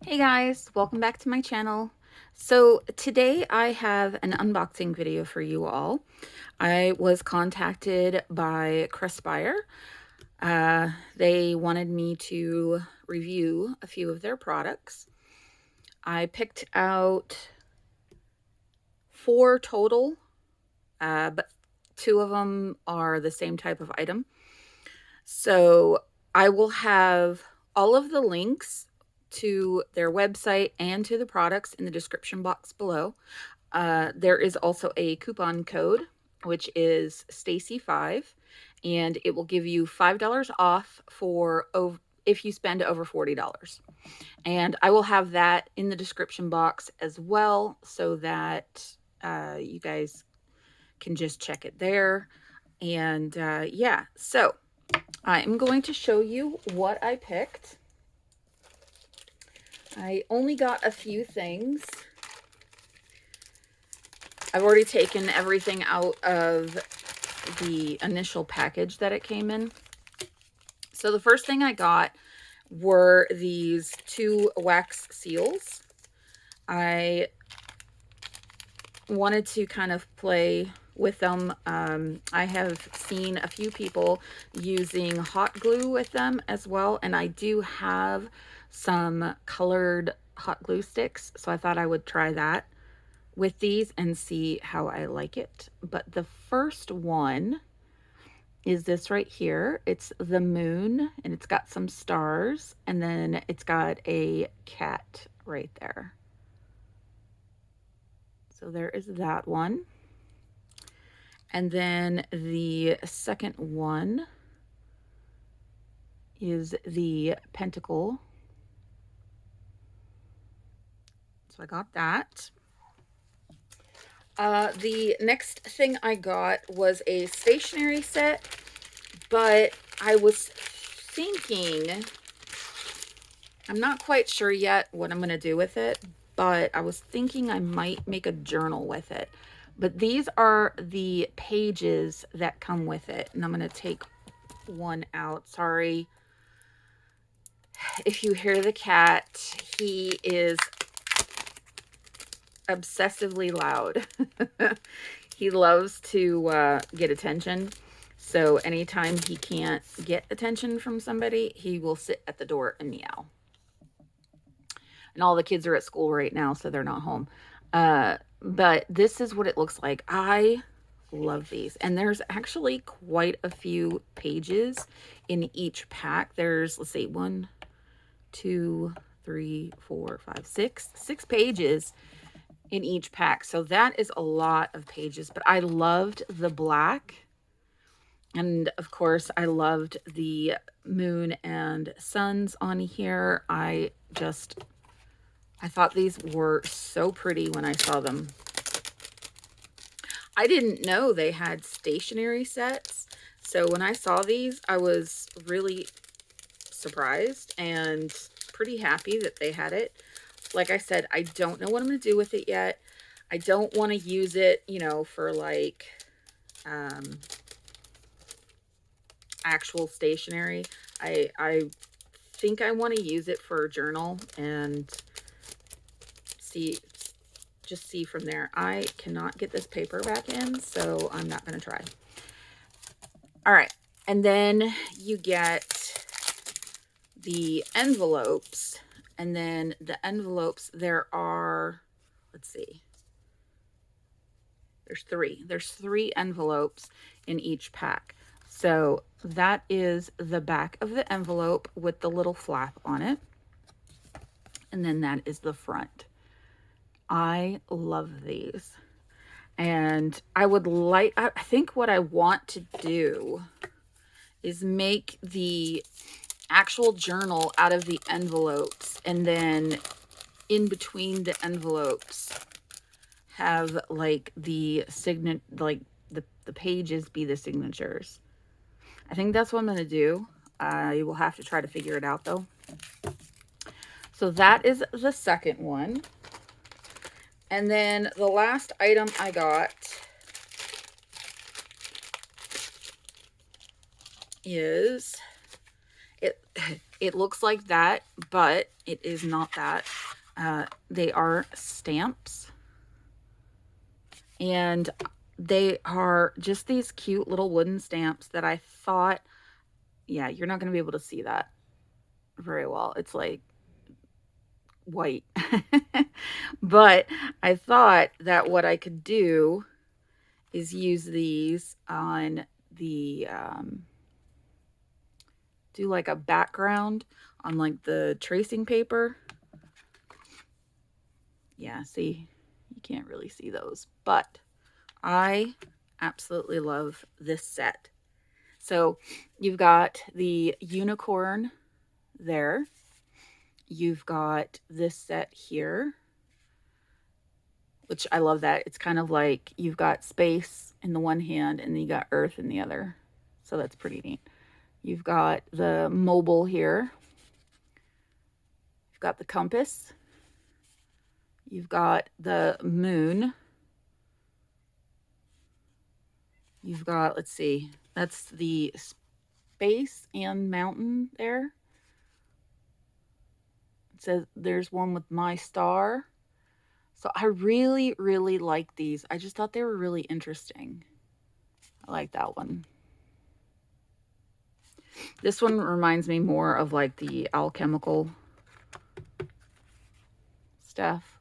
Hey guys, welcome back to my channel. So today I have an unboxing video for you all. I was contacted by Craspire. They wanted me to review a few of their products. I picked out 4 total, but 2 of them are the same type of item. So I will have all of the links to their website and to the products in the description box below. There is also a coupon code, which is Stacy5, and it will give you $5 off for if you spend over $40. And I will have that in the description box as well, so that you guys can just check it there. And yeah, so I'm going to show you what I picked. I only got a few things. I've already taken everything out of the initial package that it came in. So the first thing I got were these 2 wax seals. I wanted to kind of play with them. I have seen a few people using hot glue with them as well, and I do have some colored hot glue sticks, so I thought I would try that with these and see how I like it. But the first one is this right here. It's the moon, and it's got some stars, and then it's got a cat right there. So there is that one. And then the second one is the pentacle. So I got that. The next thing I got was a stationery set, but I was thinking, I'm not quite sure yet what I'm going to do with it, but I was thinking I might make a journal with it. But these are the pages that come with it, and I'm going to take one out. Sorry if you hear the cat. He is obsessively loud. He loves to get attention. So anytime he can't get attention from somebody, he will sit at the door and meow. And all the kids are at school right now, so they're not home. But this is what it looks like. I love these. And there's actually quite a few pages in each pack. There's, let's see, 1, 2, 3, 4, 5, 6 pages in each pack. So that is a lot of pages, but I loved the black. And of course, I loved the moon and suns on here. I thought these were so pretty when I saw them. I didn't know they had stationery sets. So when I saw these, I was really surprised and pretty happy that they had it. Like I said, I don't know what I'm going to do with it yet. I don't want to use it, you know, for like actual stationery. I think I want to use it for a journal and just see from there. I cannot get this paper back in, so I'm not going to try. All right. And then you get the envelopes. And then the envelopes, there are, let's see, there's 3. There's 3 envelopes in each pack. So that is the back of the envelope with the little flap on it. And then that is the front. I love these. And I think what I want to do is make the actual journal out of the envelopes, and then in between the envelopes have like the pages be the signatures. I think that's what I'm going to do. You will have to try to figure it out though. So that is the second one. And then the last item I got is It looks like that, but it is not that. They are stamps. And they are just these cute little wooden stamps that I thought, yeah, you're not going to be able to see that very well. It's like white. But I thought that what I could do is use these on the, do like a background on like the tracing paper. Yeah, see, you can't really see those, but I absolutely love this set. So you've got the unicorn there. You've got this set here, which I love that. It's kind of like you've got space in the one hand and then you got earth in the other. So that's pretty neat. You've got the mobile here. You've got the compass. You've got the moon. You've got, let's see, that's the space and mountain there. It says there's one with my star. So I really, really like these. I just thought they were really interesting. I like that one. This one reminds me more of like the alchemical stuff.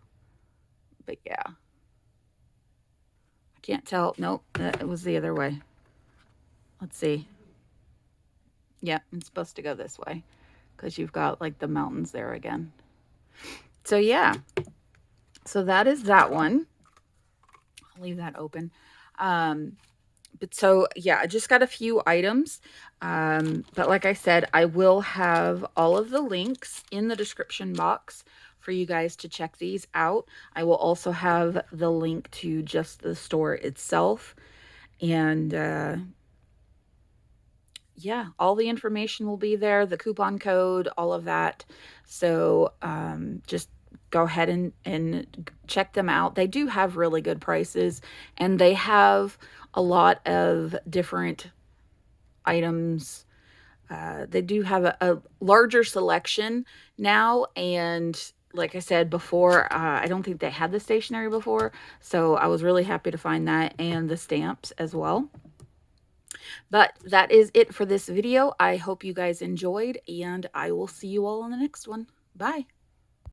But yeah. I can't tell. Nope, it was the other way. Let's see. Yeah, it's supposed to go this way because you've got like the mountains there again. So yeah. So that is that one. I'll leave that open. But so yeah, I just got a few items. But like I said, I will have all of the links in the description box for you guys to check these out. I will also have the link to just the store itself. And yeah, all the information will be there, the coupon code, all of that. So just go ahead and check them out. They do have really good prices, and they have a lot of different items. They do have a larger selection now, and like I said before, I don't think they had the stationery before, so I was really happy to find that, and the stamps as well. But that is it for this video. I hope you guys enjoyed, and I will see you all in the next one. Bye.